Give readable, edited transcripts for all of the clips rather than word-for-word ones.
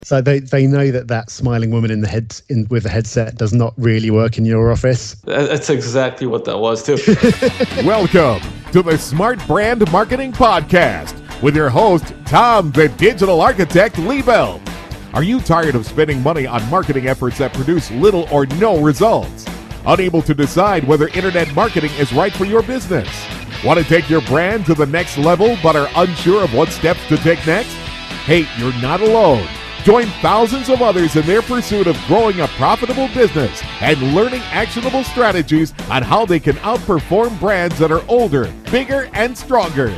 So they know that smiling woman with the headset does not really work in your office. That's exactly what that was too. Welcome to the Smart Brand Marketing Podcast with your host, Tom, the Digital Architect Liebelt. Are you tired of spending money on marketing efforts that produce little or no results? Unable to decide whether internet marketing is right for your business? Want to take your brand to the next level but are unsure of what steps to take next? Hey, you're not alone. Join thousands of others in their pursuit of growing a profitable business and learning actionable strategies on how they can outperform brands that are older, bigger, and stronger.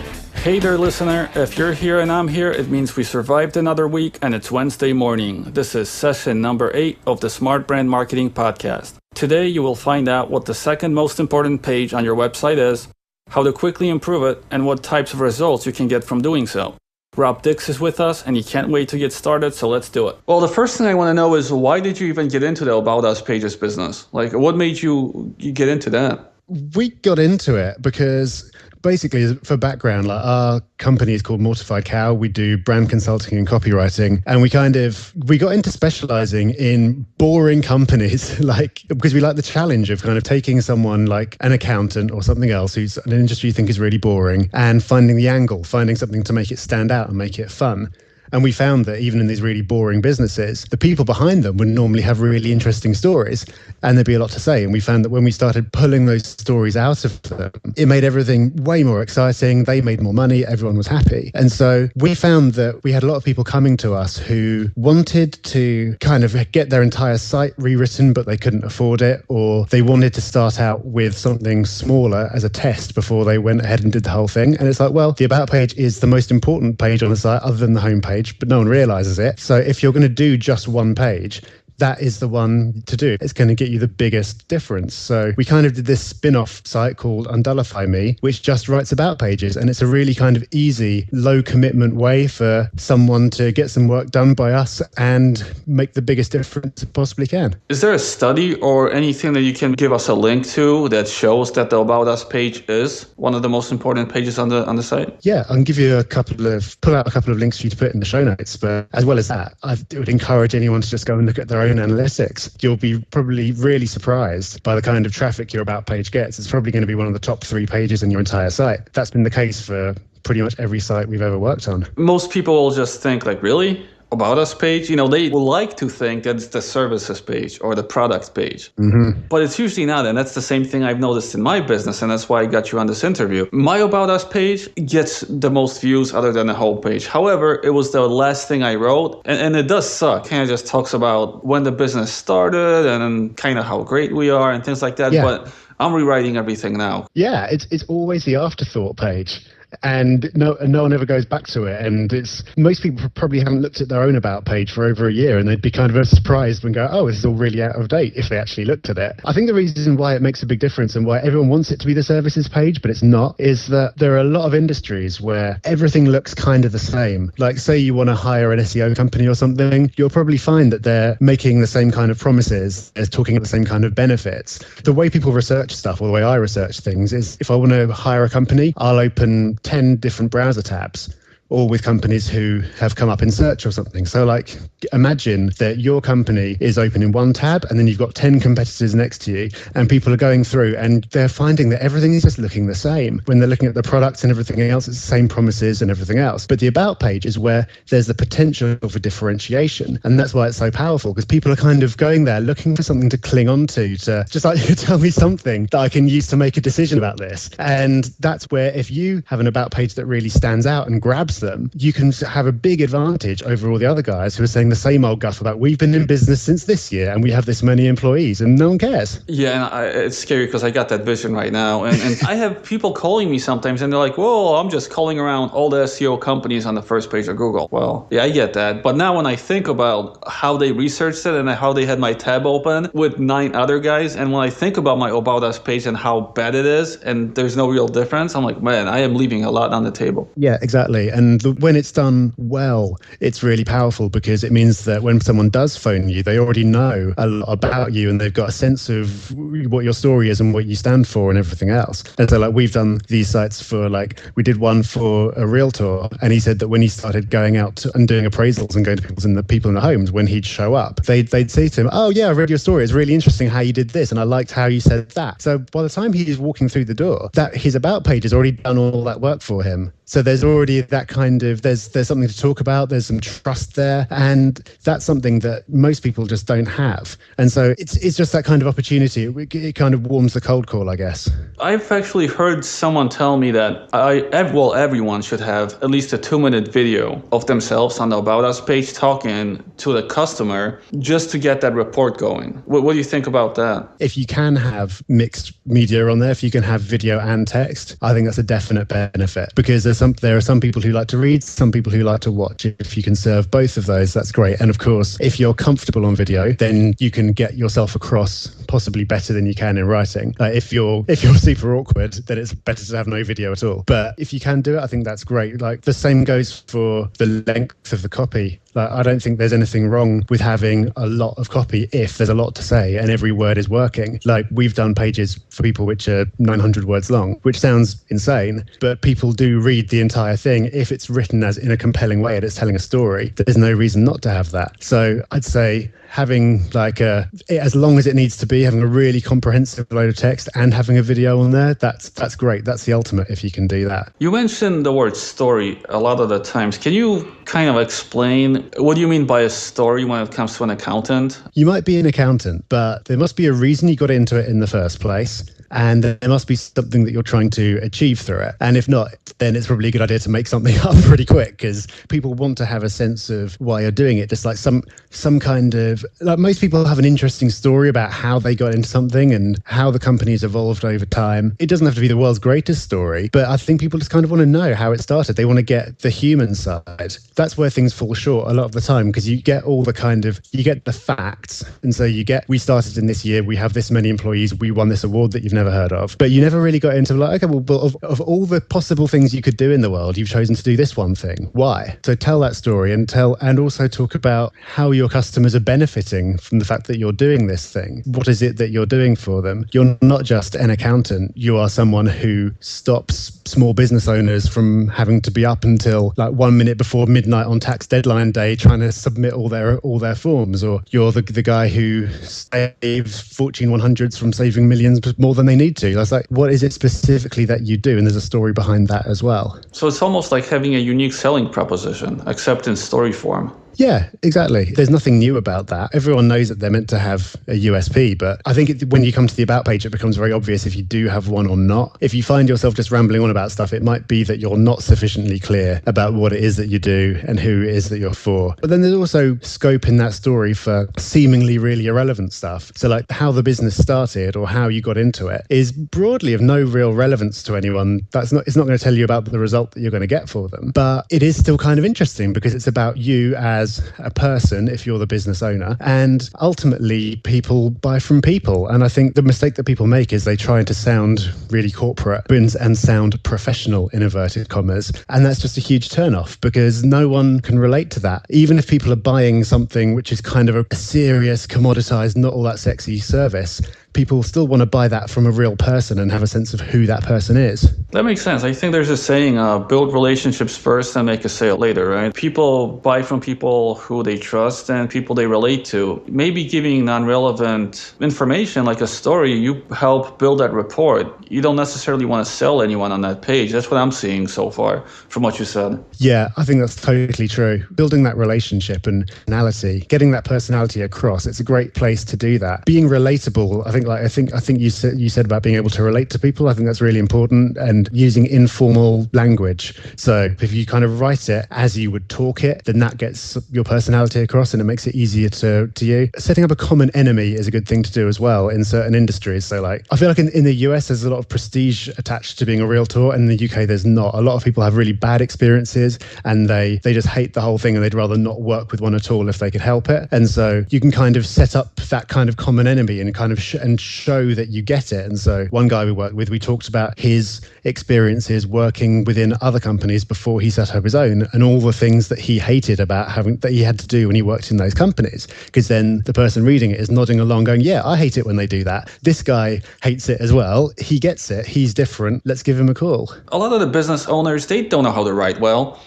Hey there, listener. If you're here and I'm here, it means we survived another week and it's Wednesday morning. This is session number 8 of the Smart Brand Marketing Podcast. Today, you will find out what the second most important page on your website is, how to quickly improve it, and what types of results you can get from doing so. Rob Dix is with us, and he can't wait to get started, so let's do it. Well, the first thing I want to know is, why did you even get into the About Us pages business? Like, what made you get into that? We got into it because basically, for background, like our company is called Mortified Cow. We do brand consulting and copywriting, and we got into specializing in boring companies, because we like the challenge of kind of taking someone like an accountant or something else who's an industry you think is really boring and finding the angle, finding something to make it stand out and make it fun. And we found that even in these really boring businesses, the people behind them would normally have really interesting stories and there'd be a lot to say. And we found that when we started pulling those stories out of them, it made everything way more exciting. They made more money. Everyone was happy. And so we found that we had a lot of people coming to us who wanted to kind of get their entire site rewritten, but they couldn't afford it, or they wanted to start out with something smaller as a test before they went ahead and did the whole thing. And it's like, well, the About page is the most important page on the site other than the home page, but no one realizes it. So if you're going to do just one page, that is the one to do. It's going to get you the biggest difference. So we kind of did this spin-off site called Undullify Me, which just writes about pages. And it's a really kind of easy, low commitment way for someone to get some work done by us and make the biggest difference it possibly can. Is there a study or anything that you can give us a link to that shows that the About Us page is one of the most important pages on the site? Yeah, I can give you pull out a couple of links for you to put in the show notes. But as well as that, I would encourage anyone to just go and look at their own analytics. You'll be probably really surprised by the kind of traffic your About page gets. It's probably going to be one of the top 3 pages in your entire site. That's been the case for pretty much every site we've ever worked on. Most people will just think like, really? About Us page? They will like to think that it's the services page or the product page. Mm-hmm. But it's usually not. And that's the same thing I've noticed in my business. And that's why I got you on this interview. My About Us page gets the most views other than the whole page. However, it was the last thing I wrote. And it does suck. Kind of just talks about when the business started and kind of how great we are and things like that. Yeah. But I'm rewriting everything now. Yeah, it's always the afterthought page. And no one ever goes back to it. And most people probably haven't looked at their own About page for over a year, and they'd be kind of surprised and go, oh, this is all really out of date, if they actually looked at it. I think the reason why it makes a big difference and why everyone wants it to be the services page, but it's not, is that there are a lot of industries where everything looks kind of the same. Like, say you want to hire an SEO company or something, you'll probably find that they're making the same kind of promises, as talking about the same kind of benefits. The way people research stuff, or the way I research things, is if I want to hire a company, I'll open 10 different browser tabs, all with companies who have come up in search or something. So like, imagine that your company is open in one tab and then you've got 10 competitors next to you, and people are going through and they're finding that everything is just looking the same. When they're looking at the products and everything else, it's the same promises and everything else. But the About page is where there's the potential for differentiation. And that's why it's so powerful, because people are kind of going there looking for something to cling on to just like, tell me something that I can use to make a decision about this. And that's where, if you have an About page that really stands out and grabs them, you can have a big advantage over all the other guys who are saying the same old guff about, we've been in business since this year and we have this many employees, and no one cares. Yeah, and it's scary because I got that vision right now. And I have people calling me sometimes and they're like, whoa, I'm just calling around all the SEO companies on the first page of Google. Well, yeah, I get that. But now when I think about how they researched it and how they had my tab open with 9 other guys, and when I think about my About Us page and how bad it is and there's no real difference, I'm like, man, I am leaving a lot on the table. Yeah, exactly. And And when it's done well, it's really powerful because it means that when someone does phone you, they already know a lot about you and they've got a sense of what your story is and what you stand for and everything else. And so like we've done these sites for like, we did one for a realtor, and he said that when he started going out and doing appraisals and going to people in the homes, when he'd show up, they'd say to him, oh yeah, I read your story. It's really interesting how you did this. And I liked how you said that. So by the time he's walking through the door, that his about page has already done all that work for him. So there's already that kind of, there's something to talk about, there's some trust there, and that's something that most people just don't have. And so it's just that kind of opportunity. It kind of warms the cold call, I guess. I've actually heard someone tell me that everyone should have at least a 2-minute video of themselves on the About Us page talking to the customer just to get that report going. What do you think about that? If you can have mixed media on there, if you can have video and text, I think that's a definite benefit, because there are some people who like to read, some people who like to watch. If you can serve both of those, that's great. And of course, if you're comfortable on video, then you can get yourself across possibly better than you can in writing. If you're super awkward, then it's better to have no video at all. But if you can do it, I think that's great. Like the same goes for the length of the copy. Like, I don't think there's anything wrong with having a lot of copy if there's a lot to say and every word is working. Like we've done pages for people which are 900 words long, which sounds insane, but people do read the entire thing if it's written as in a compelling way and it's telling a story. There's no reason not to have that. So I'd say having as long as it needs to be, having a really comprehensive load of text and having a video on there, that's great. That's the ultimate if you can do that. You mentioned the word story a lot of the times. Can you kind of explain what do you mean by a story when it comes to an accountant? You might be an accountant, but there must be a reason you got into it in the first place. And there must be something that you're trying to achieve through it. And if not, then it's probably a good idea to make something up pretty quick, because people want to have a sense of why you're doing it. Just like some kind of, like most people have an interesting story about how they got into something and how the company's evolved over time. It doesn't have to be the world's greatest story, but I think people just kind of want to know how it started. They want to get the human side. That's where things fall short a lot of the time, because you get you get the facts. And so we started in this year, we have this many employees, we won this award that you've never heard of, but you never really got into like, okay, well, of all the possible things you could do in the world, you've chosen to do this one thing. Why? So tell that story and also talk about how your customers are benefiting from the fact that you're doing this thing. What is it that you're doing for them? You're not just an accountant. You are someone who stops small business owners from having to be up until like 1 minute before midnight on tax deadline day trying to submit all their forms, or you're the guy who saves Fortune 100s from saving millions more than they need to. That's like, what is it specifically that you do? And there's a story behind that as well. So it's almost like having a unique selling proposition, except in story form. Yeah, exactly. There's nothing new about that. Everyone knows that they're meant to have a USP, but I think when you come to the About page, it becomes very obvious if you do have one or not. If you find yourself just rambling on about stuff, it might be that you're not sufficiently clear about what it is that you do and who it is that you're for. But then there's also scope in that story for seemingly really irrelevant stuff. So like how the business started or how you got into it is broadly of no real relevance to anyone. It's not going to tell you about the result that you're going to get for them. But it is still kind of interesting because it's about you as a person, if you're the business owner, and ultimately people buy from people. And I think the mistake that people make is they try to sound really corporate and sound professional in inverted commas, and that's just a huge turnoff because no one can relate to that. Even if people are buying something which is kind of a serious, commoditized, not all that sexy service, people still want to buy that from a real person and have a sense of who that person is. That makes sense. I think there's a saying, build relationships first and make a sale later, right? People buy from people who they trust and people they relate to. Maybe giving non-relevant information like a story, you help build that rapport. You don't necessarily want to sell anyone on that page. That's what I'm seeing so far from what you said. Yeah, I think that's totally true. Building that relationship and personality, getting that personality across, it's a great place to do that. Being relatable, I think you said about being able to relate to people. I think that's really important, and using informal language. So if you kind of write it as you would talk it, then that gets your personality across and it makes it easier to you. Setting up a common enemy is a good thing to do as well in certain industries. So like, I feel like in the US, there's a lot of prestige attached to being a realtor, and in the UK, there's not. A lot of people have really bad experiences and they just hate the whole thing and they'd rather not work with one at all if they could help it. And so you can kind of set up that kind of common enemy and kind of and and show that you get it. And so one guy we worked with, we talked about his experiences working within other companies before he set up his own, and all the things that he hated about that he had to do when he worked in those companies. Because then the person reading it is nodding along going, yeah, I hate it when they do that. This guy hates it as well. He gets it. He's different. Let's give him a call. A lot of the business owners, they don't know how to write well.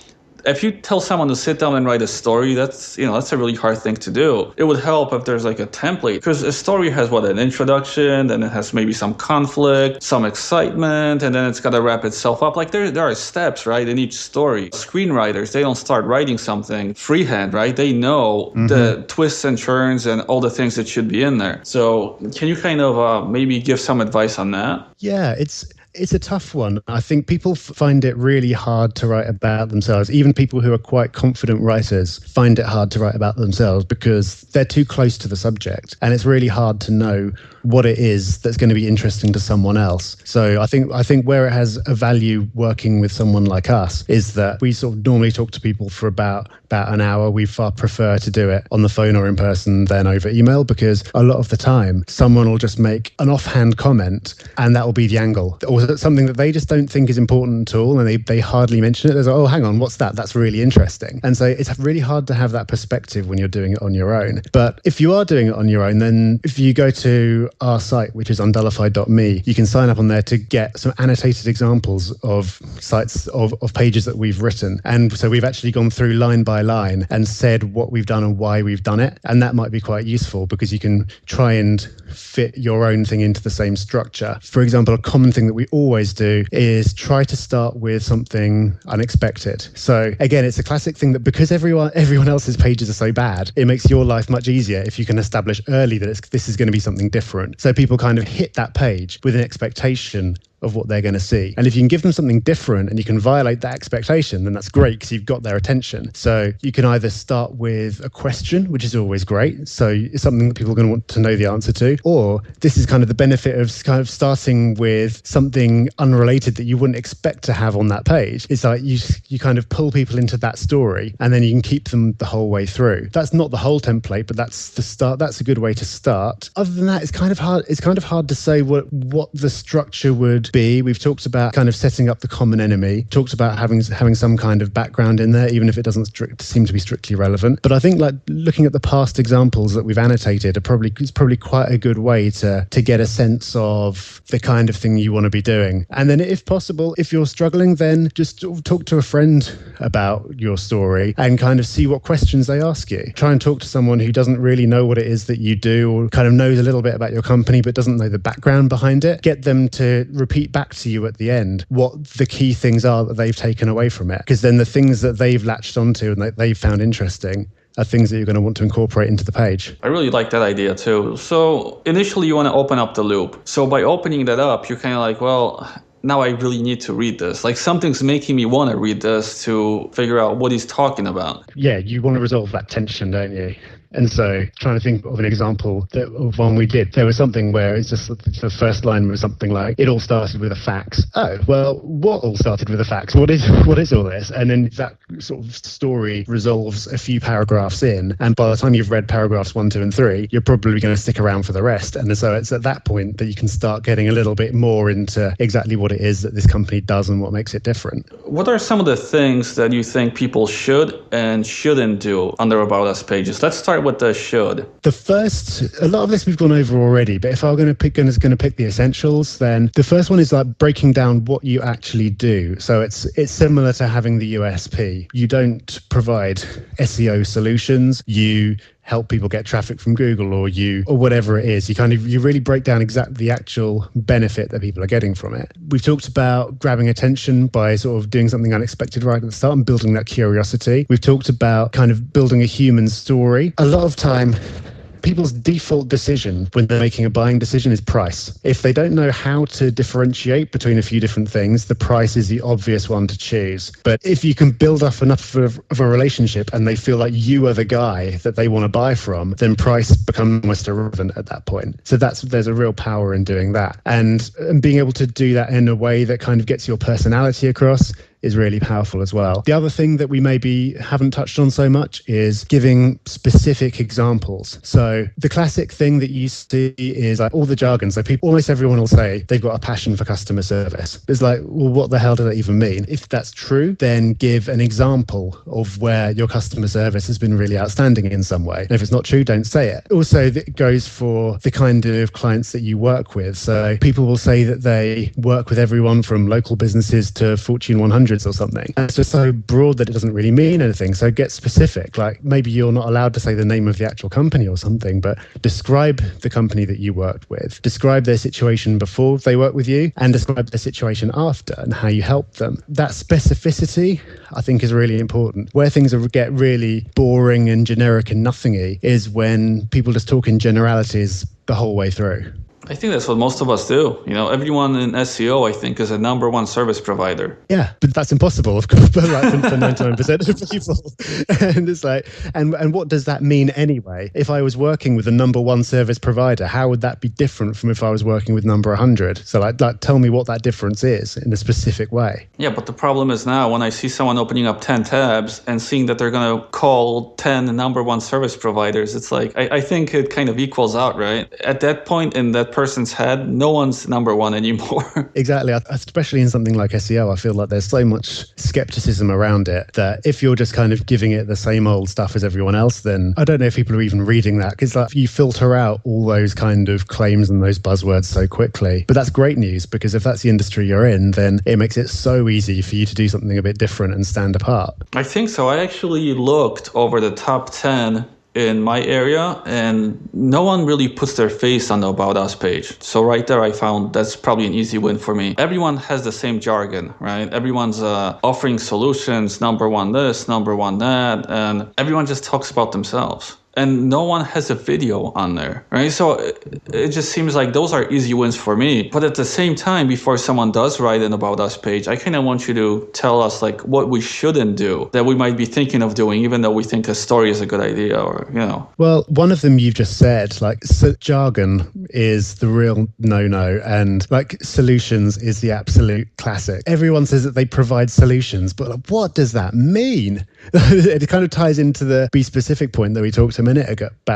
If you tell someone to sit down and write a story, that's a really hard thing to do. It would help if there's like a template, because a story has an introduction, then it has maybe some conflict, some excitement, and then it's got to wrap itself up. Like there are steps, right, in each story. Screenwriters, they don't start writing something freehand, right? They know the twists and turns and all the things that should be in there. So can you kind of maybe give some advice on that? Yeah, it's a tough one. I think people find it really hard to write about themselves. Even people who are quite confident writers find it hard to write about themselves because they're too close to the subject. And it's really hard to know what it is that's going to be interesting to someone else. So I think where it has a value working with someone like us is that we sort of normally talk to people for about an hour. We far prefer to do it on the phone or in person than over email, because a lot of the time someone will just make an offhand comment and that will be the angle, or something that they just don't think is important at all, and they hardly mention it. There's like, oh, hang on, what's that? That's really interesting. And so it's really hard to have that perspective when you're doing it on your own. But if you are doing it on your own, then if you go to our site, which is undullified.me, you can sign up on there to get some annotated examples of sites of pages that we've written. And so we've actually gone through line by line and said what we've done and why we've done it. And that might be quite useful because you can try and fit your own thing into the same structure. For example, a common thing that we always do is try to start with something unexpected. So again, it's a classic thing that because everyone else's pages are so bad, it makes your life much easier if you can establish early that this is going to be something different. So people kind of hit that page with an expectation of what they're going to see. And if you can give them something different and you can violate that expectation, then that's great because you've got their attention. So you can either start with a question, which is always great. So it's something that people are going to want to know the answer to. Or this is kind of the benefit of kind of starting with something unrelated that you wouldn't expect to have on that page. It's like you kind of pull people into that story and then you can keep them the whole way through. That's not the whole template, but that's the start. That's a good way to start. Other than that, it's kind of hard to say what the structure would be. We've talked about kind of setting up the common enemy, talked about having some kind of background in there, even if it doesn't seem to be strictly relevant. But I think like looking at the past examples that we've annotated is probably quite a good way to get a sense of the kind of thing you want to be doing. And then if possible, if you're struggling, then just talk to a friend about your story and kind of see what questions they ask you. Try and talk to someone who doesn't really know what it is that you do, or kind of knows a little bit about your company but doesn't know the background behind it. Get them to repeat back to you at the end what the key things are that they've taken away from it, because then the things that they've latched onto and that they've found interesting are things that you're going to want to incorporate into the page. I really like that idea too. So initially you want to open up the loop. So by opening that up, you're kind of like, well, now I really need to read this. Like something's making me want to read this to figure out what he's talking about. Yeah, you want to resolve that tension, don't you? And so trying to think of an example of one we did, there was something where it's just the first line was something like, it all started with a fax. Oh, well, what all started with a fax? What is all this? And then that sort of story resolves a few paragraphs in. And by the time you've read paragraphs 1, 2, and 3, you're probably going to stick around for the rest. And so it's at that point that you can start getting a little bit more into exactly what it is that this company does and what makes it different. What are some of the things that you think people should and shouldn't do on their About Us pages? Let's start with the should. A lot of this we've gone over already, but if I'm going to pick the essentials, then the first one is like breaking down what you actually do. So it's similar to having the USP. You don't provide SEO solutions. You help people get traffic from Google or whatever it is. You really break down exactly the actual benefit that people are getting from it. We've talked about grabbing attention by sort of doing something unexpected right at the start and building that curiosity. We've talked about kind of building a human story. A lot of time, people's default decision when they're making a buying decision is price. If they don't know how to differentiate between a few different things, the price is the obvious one to choose. But if you can build up enough of a relationship and they feel like you are the guy that they want to buy from, then price becomes almost irrelevant at that point. So there's a real power in doing that. And being able to do that in a way that kind of gets your personality across, is really powerful as well. The other thing that we maybe haven't touched on so much is giving specific examples. So the classic thing that you see is like all the jargon. So almost everyone will say they've got a passion for customer service. It's like, well, what the hell does that even mean? If that's true, then give an example of where your customer service has been really outstanding in some way. And if it's not true, don't say it. Also, it goes for the kind of clients that you work with. So people will say that they work with everyone from local businesses to Fortune 100s or something. And it's just so broad that it doesn't really mean anything. So get specific. Like maybe you're not allowed to say the name of the actual company or something, but describe the company that you worked with. Describe their situation before they work with you and describe their situation after and how you helped them. That specificity, I think, is really important. Where things get really boring and generic and nothingy is when people just talk in generalities the whole way through. I think that's what most of us do. Everyone in SEO, I think, is a number one service provider. Yeah, but that's impossible, of course, but like for 99% of people. And it's like, and what does that mean anyway? If I was working with a number one service provider, how would that be different from if I was working with number 100? So like tell me what that difference is in a specific way. Yeah, but the problem is now when I see someone opening up 10 tabs and seeing that they're going to call 10 number one service providers, it's like, I think it kind of equals out, right? At that point in that person's head, no one's number one anymore. Exactly. Especially in something like SEO, I feel like there's so much skepticism around it that if you're just kind of giving it the same old stuff as everyone else, then I don't know if people are even reading that, because like you filter out all those kind of claims and those buzzwords so quickly. But that's great news, because if that's the industry you're in, then it makes it so easy for you to do something a bit different and stand apart. I think so. I actually looked over the top 10 in my area, and no one really puts their face on the About Us page. So right there, I found that's probably an easy win for me. Everyone has the same jargon, right? Everyone's offering solutions, number one this, number one that, and everyone just talks about themselves. And no one has a video on there, right? So it just seems like those are easy wins for me. But at the same time, before someone does write an About Us page, I kind of want you to tell us like what we shouldn't do that we might be thinking of doing, even though we think a story is a good idea, or, Well, one of them you've just said, like jargon is the real no-no, and like solutions is the absolute classic. Everyone says that they provide solutions, but like, what does that mean? It kind of ties into the be specific point that we talked about a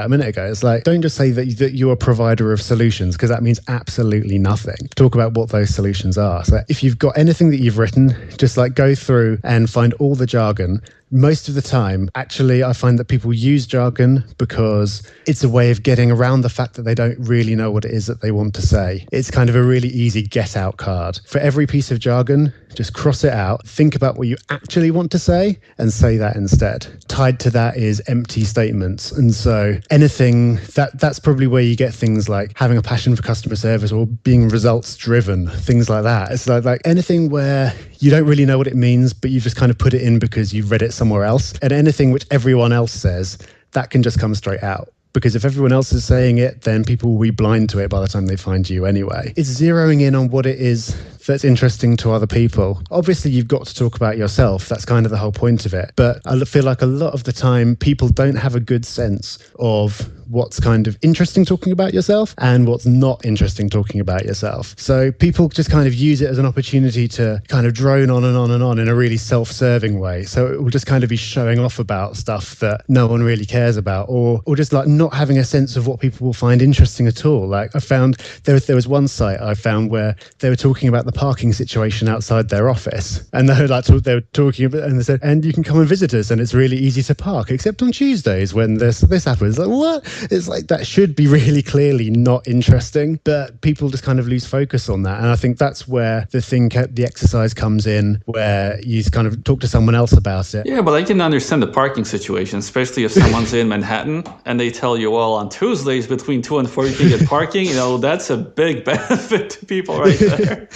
minute ago. It's like, don't just say that you're a provider of solutions, because that means absolutely nothing. Talk about what those solutions are. So if you've got anything that you've written, just like go through and find all the jargon. Most of the time, actually, I find that people use jargon because it's a way of getting around the fact that they don't really know what it is that they want to say. It's kind of a really easy get out card. For every piece of jargon, just cross it out, think about what you actually want to say and say that instead. Tied to that is empty statements. And so anything that's probably where you get things like having a passion for customer service or being results driven, things like that. It's like anything where you don't really know what it means, but you've just kind of put it in because you've read it somewhere else. And anything which everyone else says, that can just come straight out. Because if everyone else is saying it, then people will be blind to it by the time they find you anyway. It's zeroing in on what it is that's interesting to other people. Obviously, you've got to talk about yourself. That's kind of the whole point of it. But I feel like a lot of the time, people don't have a good sense of what's kind of interesting talking about yourself and what's not interesting talking about yourself. So people just kind of use it as an opportunity to kind of drone on and on and on in a really self-serving way. So it will just kind of be showing off about stuff that no one really cares about, or just like not having a sense of what people will find interesting at all. Like I found there was one site I found where they were talking about the parking situation outside their office, and they were talking about, and they said, and you can come and visit us, and it's really easy to park except on Tuesdays when this happens. Like, what? It's like that should be really clearly not interesting, but people just kind of lose focus on that. And I think that's where the exercise comes in, where you kind of talk to someone else about it. Yeah, but I can understand the parking situation, especially if someone's in Manhattan and they tell you, well, on Tuesdays between 2 and 4 you can get parking. That's a big benefit to people right there.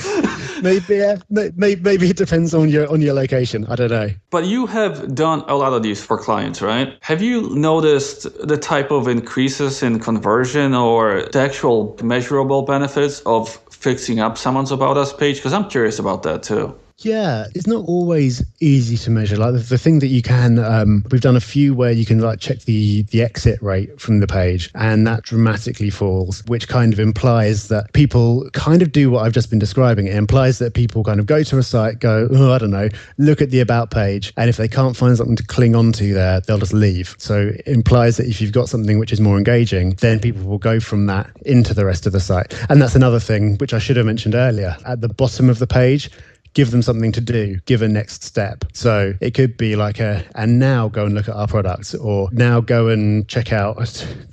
Maybe it depends on your location. I don't know. But you have done a lot of these for clients, right? Have you noticed the type of increases in conversion or the actual measurable benefits of fixing up someone's About Us page? Because I'm curious about that too. Yeah, it's not always easy to measure. Like the thing that you can, we've done a few where you can like check the exit rate from the page, and that dramatically falls, which kind of implies that people kind of do what I've just been describing. It implies that people kind of go to a site, go, oh, I don't know, look at the about page, and if they can't find something to cling on to there, they'll just leave. So it implies that if you've got something which is more engaging, then people will go from that into the rest of the site. And that's another thing which I should have mentioned earlier. At the bottom of the page, give them something to do, give a next step. So it could be like and now go and look at our products, or now go and check out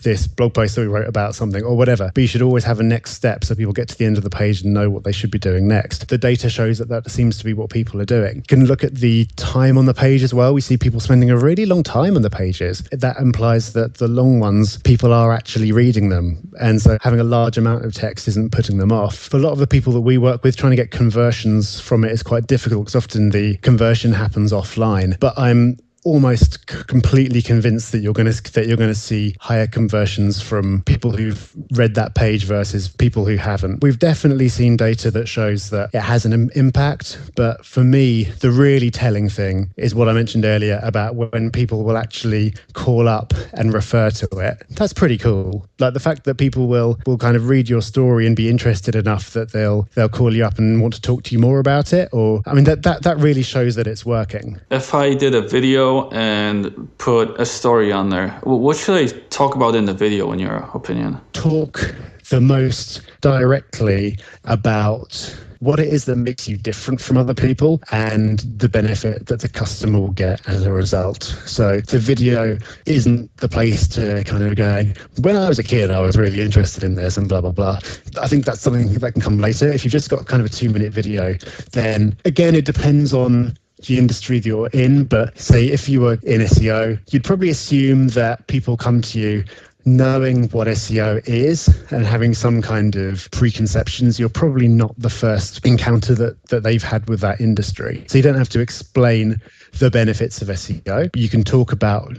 this blog post that we wrote about something, or whatever. But you should always have a next step so people get to the end of the page and know what they should be doing next. The data shows that seems to be what people are doing. You can look at the time on the page as well. We see people spending a really long time on the pages. That implies that the long ones, people are actually reading them. And so having a large amount of text isn't putting them off. For a lot of the people that we work with, trying to get conversions from it is quite difficult because often the conversion happens offline. But I'm almost completely convinced that you're going to see higher conversions from people who've read that page versus people who haven't. We've definitely seen data that shows that it has an impact, but for me, the really telling thing is what I mentioned earlier about when people will actually call up and refer to it. That's pretty cool. Like the fact that people will kind of read your story and be interested enough that they'll call you up and want to talk to you more about it. Or I mean that really shows that it's working. If I did a video and put a story on there, what should I talk about in the video, in your opinion? Talk the most directly about what it is that makes you different from other people and the benefit that the customer will get as a result. So the video isn't the place to kind of go, when I was a kid, I was really interested in this and blah, blah, blah. I think that's something that can come later. If you've just got kind of a 2-minute video, then again, it depends on the industry that you're in. But say if you were in SEO, you'd probably assume that people come to you knowing what SEO is and having some kind of preconceptions. You're probably not the first encounter that they've had with that industry. So you don't have to explain the benefits of SEO. You can talk about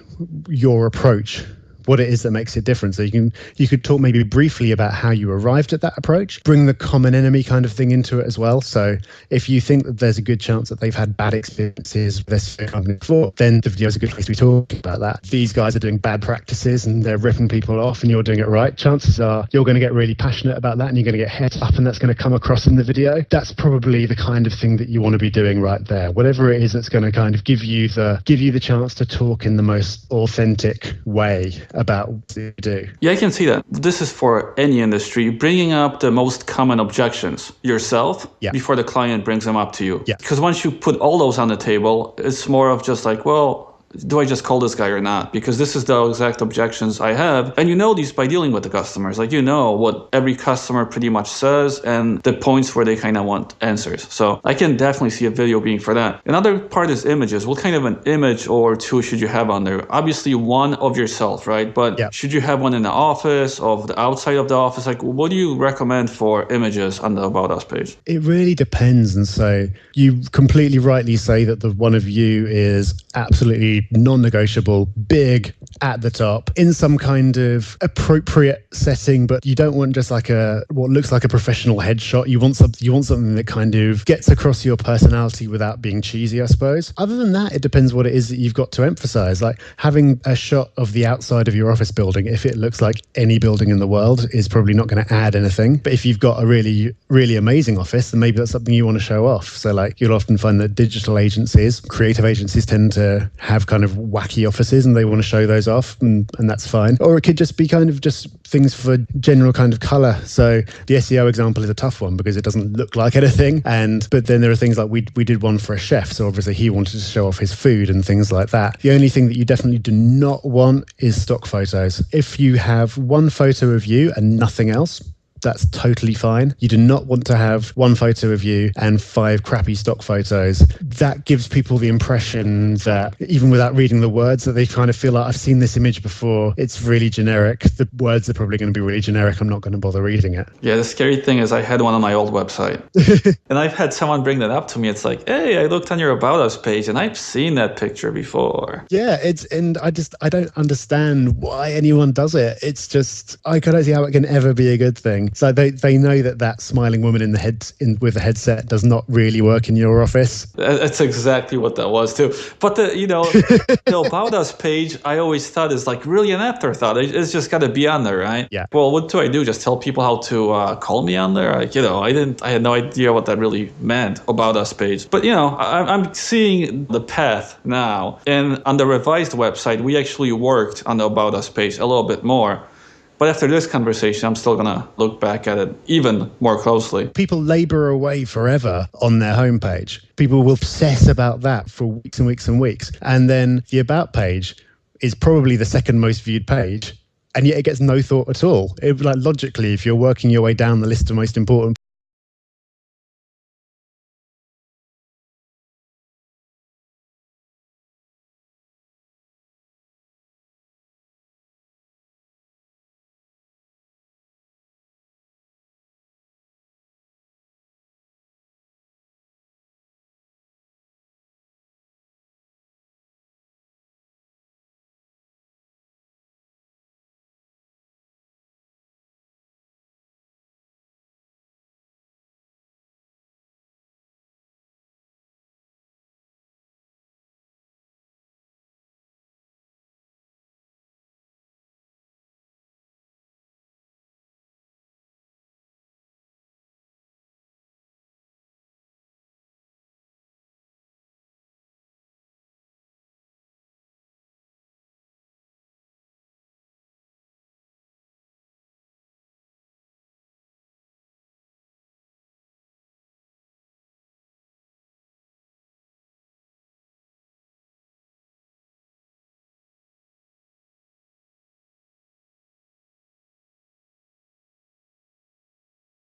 your approach, what it is that makes it different. So you could talk maybe briefly about how you arrived at that approach, bring the common enemy kind of thing into it as well. So if you think that there's a good chance that they've had bad experiences with SEO company before, then the video is a good place to be talking about that. These guys are doing bad practices and they're ripping people off and you're doing it right. Chances are you're going to get really passionate about that and you're going to get heads up, and that's going to come across in the video. That's probably the kind of thing that you want to be doing right there. Whatever it is that's going to kind of give you the chance to talk in the most authentic way about what you do. Yeah, I can see that. This is for any industry, bringing up the most common objections yourself before the client brings them up to you. Yeah. Because once you put all those on the table, it's more of just like, well, do I just call this guy or not? Because this is the exact objections I have. And you know these by dealing with the customers. Like, you know what every customer pretty much says and the points where they kind of want answers. So I can definitely see a video being for that. Another part is images. What kind of an image or two should you have on there? Obviously one of yourself, right? But should you have one in the office, of the outside of the office? Like, what do you recommend for images on the About Us page? It really depends. And so you completely rightly say that the one of you is absolutely non-negotiable, big at the top in some kind of appropriate setting, but you don't want just like what looks like a professional headshot. You want something that kind of gets across your personality without being cheesy, I suppose. Other than that, it depends what it is that you've got to emphasize. Like having a shot of the outside of your office building, if it looks like any building in the world, is probably not going to add anything. But if you've got a really, really amazing office, then maybe that's something you want to show off. So like you'll often find that digital agencies, creative agencies tend to have kind of wacky offices and they want to show those off, and that's fine. Or it could just be kind of just things for general kind of color. So the SEO example is a tough one because it doesn't look like anything. But then there are things like we did one for a chef. So obviously he wanted to show off his food and things like that. The only thing that you definitely do not want is stock photos. If you have one photo of you and nothing else, that's totally fine. You do not want to have one photo of you and 5 crappy stock photos. That gives people the impression that even without reading the words, that they kind of feel like, I've seen this image before. It's really generic. The words are probably going to be really generic. I'm not going to bother reading it. Yeah, the scary thing is I had one on my old website. And I've had someone bring that up to me. It's like, hey, I looked on your About Us page and I've seen that picture before. Yeah, I don't understand why anyone does it. It's just, I can't see how it can ever be a good thing. So they know that smiling woman with the headset does not really work in your office. That's exactly what that was too. But the About Us page, I always thought is like really an afterthought. It's just got to be on there, right? Yeah. Well, what do I do? Just tell people how to call me on there? Like, I had no idea what that really meant, About Us page. But I'm seeing the path now. And on the revised website, we actually worked on the About Us page a little bit more. But after this conversation, I'm still going to look back at it even more closely. People labor away forever on their homepage. People will obsess about that for weeks and weeks and weeks. And then the About page is probably the second most viewed page, and yet it gets no thought at all. Logically, if you're working your way down the list of most important